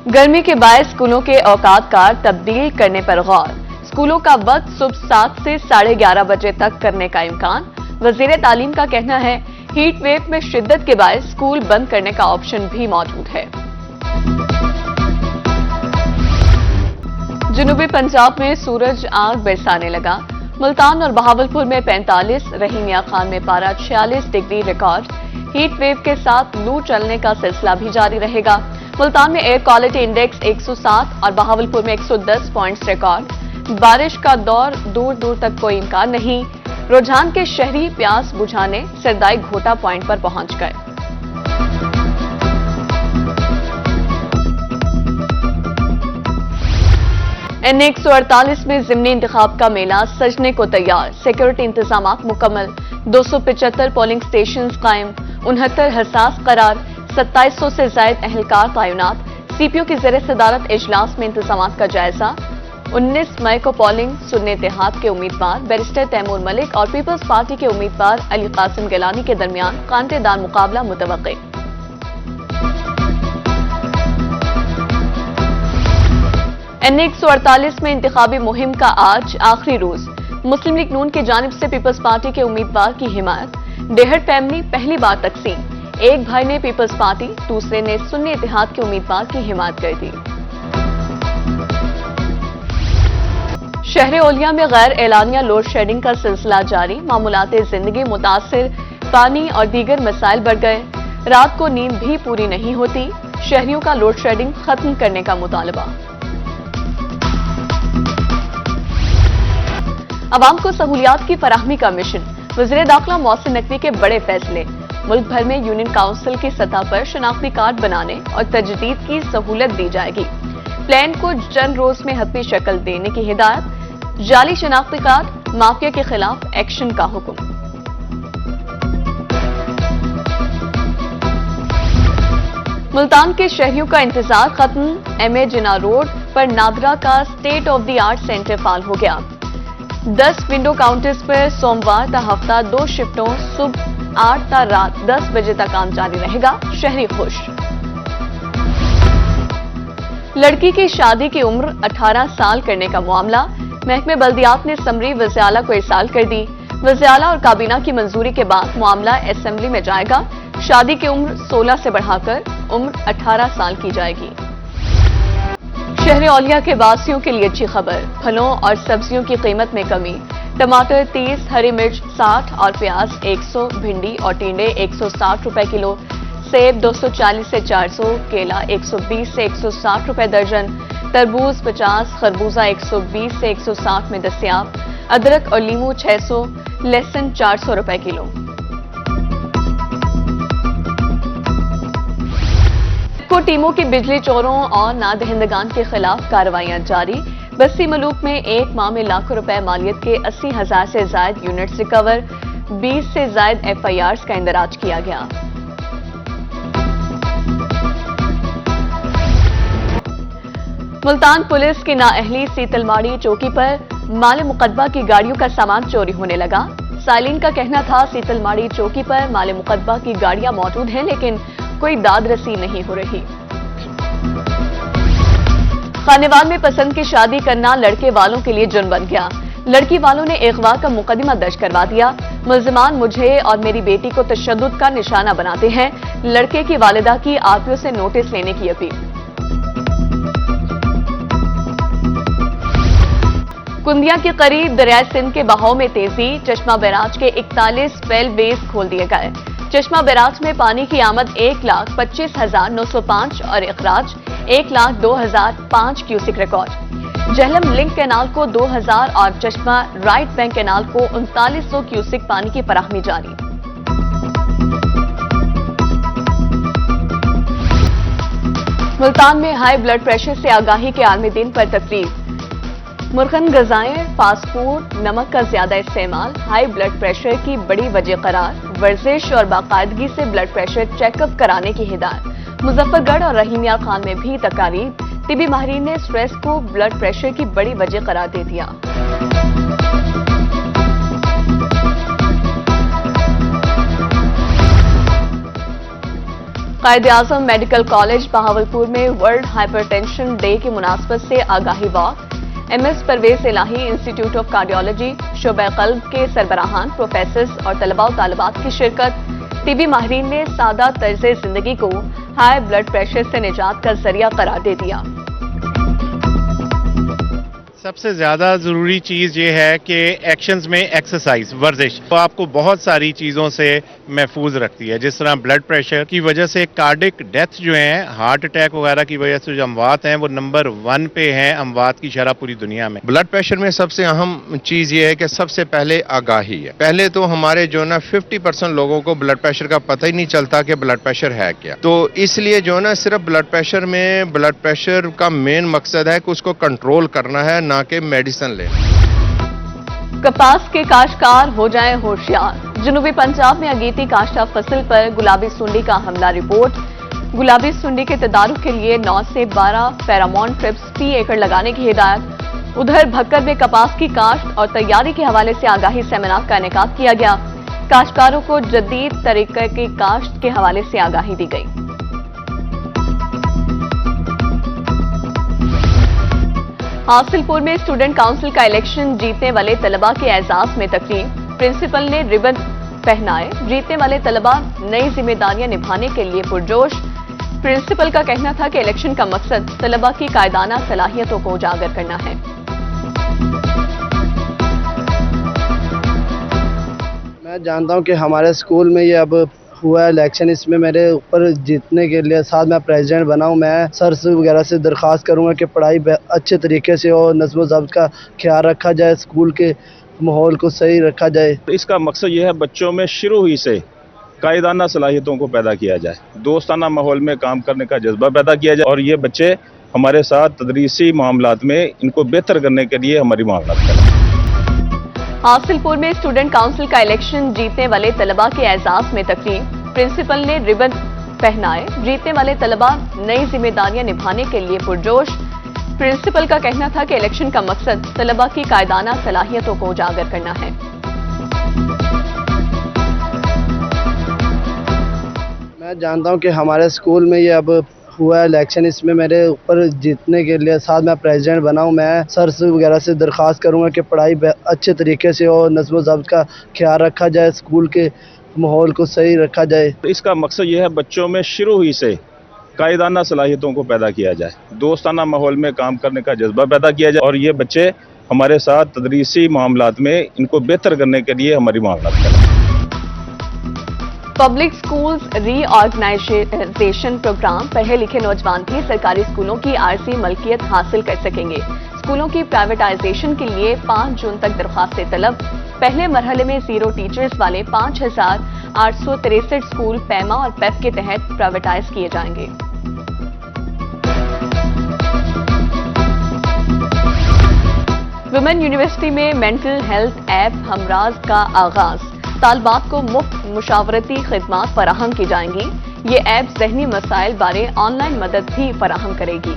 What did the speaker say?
गर्मी के बायस स्कूलों के औकात का तब्दील करने पर गौर। स्कूलों का वक्त सुबह 7 से 11:30 बजे तक करने का इम्कान। वजीर तालीम का कहना है हीट वेव में शिद्दत के बायस स्कूल बंद करने का ऑप्शन भी मौजूद है। जनूबी पंजाब में सूरज आग बरसाने लगा। मुल्तान और बहावलपुर में 45, रहीमिया खान में पारा 46 डिग्री रिकॉर्ड। हीट वेव के साथ लू चलने का सिलसिला भी जारी रहेगा। मुल्तान में एयर क्वालिटी इंडेक्स 107 और बहावलपुर में 110 पॉइंट्स रिकॉर्ड। बारिश का दौर दूर दूर तक कोई इम्कान नहीं। रुझान के शहरी प्यास बुझाने सरदाई घोटा पॉइंट पर पहुंच गए। NA 148 में ज़िमनी इंतखाब का मेला सजने को तैयार। सिक्योरिटी इंतजामात मुकम्मल। 275 पोलिंग स्टेशन कायम। 69 हसास करार। 2700 से ज्यादा अहलकार तैनात। CPO की ज़ेर सदारत इजलास में इंतजामात का जायजा। 19 मई को पोलिंग। सुन्नी इत्तेहाद के उम्मीदवार बैरिस्टर तैमूर मलिक और पीपल्स पार्टी के उम्मीदवार अली कासिम गिलानी के दरमियान कांटेदार मुकाबला मुतवक्के। NA 148 में इंतखाबी मुहिम का आज आखिरी रोज। मुस्लिम लीग नून की जानिब से पीपल्स पार्टी के उम्मीदवार की हिमायत। डेहर फैमिली पहली बार तकसीम। एक भाई ने पीपल्स पार्टी, दूसरे ने सुन्नी इत्तेहाद के उम्मीदवार की हिमायत कर दी। शहर ओलिया में गैर एलानिया लोड शेडिंग का सिलसिला जारी। मामूलाते जिंदगी मुतासिर। पानी और दीगर मसाइल बढ़ गए। रात को नींद भी पूरी नहीं होती। शहरियों का लोड शेडिंग खत्म करने का मुतालबा। अवाम को सहूलियात की फराहमी का मिशन। वज़ीर दाखिला मोहसिन नकवी के बड़े फैसले। मुल्क भर में यूनियन काउंसिल की सतह पर शनाख्ती कार्ड बनाने और तजदीद की सहूलत दी जाएगी। प्लान को चंद रोज में हतमी शक्ल देने की हिदायत। जाली शनाख्ती कार्ड माफिया के खिलाफ एक्शन का हुक्म। मुल्तान के शहरियों का इंतजार खत्म। MA जिना रोड पर नादरा का state of the art centre fail हो गया। 10 विंडो काउंटर्स पर सोमवार ता हफ्ता 2 शिफ्टों सुबह 8 ता रात 10 बजे तक काम जारी रहेगा। शहरी खुश। लड़की की शादी की उम्र 18 साल करने का मामला। महकमे बल्दियात ने समरी वज़ीर-ए-आला को इरसाल कर दी। वज़ीर-ए-आला और काबीना की मंजूरी के बाद मामला असेंबली में जाएगा। शादी की उम्र 16 से बढ़ाकर उम्र 18 साल की जाएगी। शहर औलिया के वासियों के लिए अच्छी खबर। फलों और सब्जियों की कीमत में कमी। टमाटर 30, हरी मिर्च 60 और प्याज 100, भिंडी और टिंडे 160 रुपए किलो, सेब 240 से 400, केला 120 से 160 रुपए दर्जन, तरबूज 50, खरबूजा 120 से 160 में दस्तयाब, अदरक और लीमू 600, लहसुन 400 रुपए किलो। टीमों की बिजली चोरों और नादहिंदगान के खिलाफ कार्रवाइयां जारी। बस्ती मलूक में एक माह में लाखों रुपए मालियत के 80,000 से ज्यादा यूनिट्स रिकवर। 20 से ज्यादा FIRs का इंदराज किया गया। मुल्तान पुलिस की नाअहली सीतलमाड़ी चौकी पर माल मुकदमा की गाड़ियों का सामान चोरी होने लगा। साइलिन का कहना था सीतलमाड़ी चौकी पर माल मुकदमा की गाड़ियां मौजूद हैं लेकिन कोई दाद रसी नहीं हो रही। खानेवाल में पसंद की शादी करना लड़के वालों के लिए जुर्म बन गया। लड़की वालों ने अगवा का मुकदमा दर्ज करवा दिया। मुल्जिमान मुझे और मेरी बेटी को तशद्दुद का निशाना बनाते हैं। लड़के की वालिदा की RPO से नोटिस लेने की अपील। कुंदिया के करीब दरियाए सिंध के बहाव में तेजी। चश्मा बैराज के 41 फेल वेज खोल दिए गए। चश्मा बैराज में पानी की आमद 1,25,905 और इखराज 1,02,005 cusec record. Jhelum link canal को 2,000 और चश्मा राइट बैंक कैनाल को 3900 क्यूसिक पानी की फराहमी जारी। मुल्तान में हाई ब्लड प्रेशर से आगाही के आलमी दिन पर तकरीब। मुर्गन गजाएं, फास्ट फूड, नमक का ज्यादा इस्तेमाल हाई ब्लड प्रेशर की बड़ी वजह करार। वर्जिश और बाकायदगी से ब्लड प्रेशर चेकअप कराने की हिदायत। मुजफ्फरगढ़ और रहीमिया खान में भी तकारीब। तिबी माहिरीन ने स्ट्रेस को ब्लड प्रेशर की बड़ी वजह करार दे दिया। कायद आजम मेडिकल कॉलेज बहावलपुर में वर्ल्ड हाइपरटेंशन डे की मुनासबत से आगाही walk. MS Pervaiz Elahi institute of cardiology शोबे कल्ब के सरबराहान प्रोफेसर्स और तलबा और तालिबात की शिरकत। टीबी माहिरीन ने सादा तर्ज जिंदगी को हाई ब्लड प्रेशर से निजात का जरिया करार दे दिया। सबसे ज़्यादा ज़रूरी चीज़ ये है कि एक्शंस में एक्सरसाइज वर्जिश तो आपको बहुत सारी चीज़ों से महफूज रखती है, जिस तरह ब्लड प्रेशर की वजह से कार्डिक डेथ जो है, हार्ट अटैक वगैरह की वजह से जो अमवात हैं वो नंबर 1 पे हैं अमवात की शरह पूरी दुनिया में। ब्लड प्रेशर में सबसे अहम चीज़ ये है कि सबसे पहले आगाही है। पहले तो हमारे जो ना 50% लोगों को ब्लड प्रेशर का पता ही नहीं चलता कि ब्लड प्रेशर है क्या, तो इसलिए जो ना सिर्फ ब्लड प्रेशर का मेन मकसद है कि उसको कंट्रोल करना है, ना कि मेडिसिन लेना। कपास के काश्तकार हो जाएं होशियार। जनूबी पंजाब में अगेती काश्ता फसल पर गुलाबी सुंडी का हमला रिपोर्ट। गुलाबी सुंडी के तदारुक के लिए 9 से 12 फेरामोन ट्रिप्स फी एकड़ लगाने की हिदायत। उधर भक्कर में कपास की काश्त और तैयारी के हवाले से आगाही सेमिनार का इनेकाद किया गया। काश्तकारों को जदीद तरीके की काश्त के हवाले से आगाही दी गई। हासिलपुर में स्टूडेंट काउंसिल का इलेक्शन जीतने वाले तलबा के एजाज में तकरीब। प्रिंसिपल ने रिबन पहनाए। जीतने वाले तलबा नई जिम्मेदारियां निभाने के लिए पुरजोश। प्रिंसिपल का कहना था कि इलेक्शन का मकसद तलबा की कायदाना सलाहियतों को उजागर करना है। मैं जानता हूं कि हमारे स्कूल में ये अब हुआ इलेक्शन, इसमें मेरे ऊपर जीतने के लिए साथ मैं प्रेसिडेंट बना हूं। मैं सर से वगैरह से दरख्वास्त करूंगा कि पढ़ाई अच्छे तरीके से और नज़्म व ज़ब्त का ख्याल रखा जाए, स्कूल के माहौल को सही रखा जाए। इसका मकसद ये है बच्चों में शुरू ही से कायदाना सलाहियतों को पैदा किया जाए, दोस्ताना माहौल में काम करने का जज्बा पैदा किया जाए और ये बच्चे हमारे साथ तदरीसी मामलात में इनको बेहतर करने के लिए हमारी मामलात करें। हासिलपुर में स्टूडेंट काउंसिल का इलेक्शन जीतने वाले तलबा के एजाज में तकरीब। प्रिंसिपल ने रिबन पहनाए। जीतने वाले तलबा नई जिम्मेदारियां निभाने के लिए पुरजोश। प्रिंसिपल का कहना था कि इलेक्शन का मकसद तलबा की कायदाना सलाहियतों को उजागर करना है। मैं जानता हूं कि हमारे स्कूल में ये अब हुआ इलेक्शन, इसमें मेरे ऊपर जीतने के लिए साथ मैं प्रेसिडेंट बना हूं। मैं सर से वगैरह से दरख्वास्त करूंगा कि पढ़ाई अच्छे तरीके से और नज़्म व ज़ब्त का ख्याल रखा जाए, स्कूल के माहौल को सही रखा जाए। इसका मकसद ये है बच्चों में शुरू ही से कायदाना सलाहियतों को पैदा किया जाए, दोस्ताना माहौल में काम करने का जज्बा पैदा किया जाए और ये बच्चे हमारे साथ तदरीसी मामलात में इनको बेहतर करने के लिए हमारी मामलात करें। पब्लिक स्कूल्स रीऑर्गेनाइजेशन प्रोग्राम पढ़े लिखे नौजवान भी सरकारी स्कूलों की आरसी मलकियत हासिल कर सकेंगे। स्कूलों की प्राइवेटाइजेशन के लिए 5 जून तक दरख्वास्तें तलब। पहले मरहले में 0 टीचर्स वाले 5,863 स्कूल पैमा और पेप के तहत प्राइवेटाइज किए जाएंगे। वुमेन यूनिवर्सिटी में मेंटल हेल्थ ऐप हमराज का आगाज। तालबात को मुफ्त मुशावरती खिदमात फराहम की जाएंगी। ये ऐप ज़हनी मसाइल बारे ऑनलाइन मदद भी फराहम करेगी।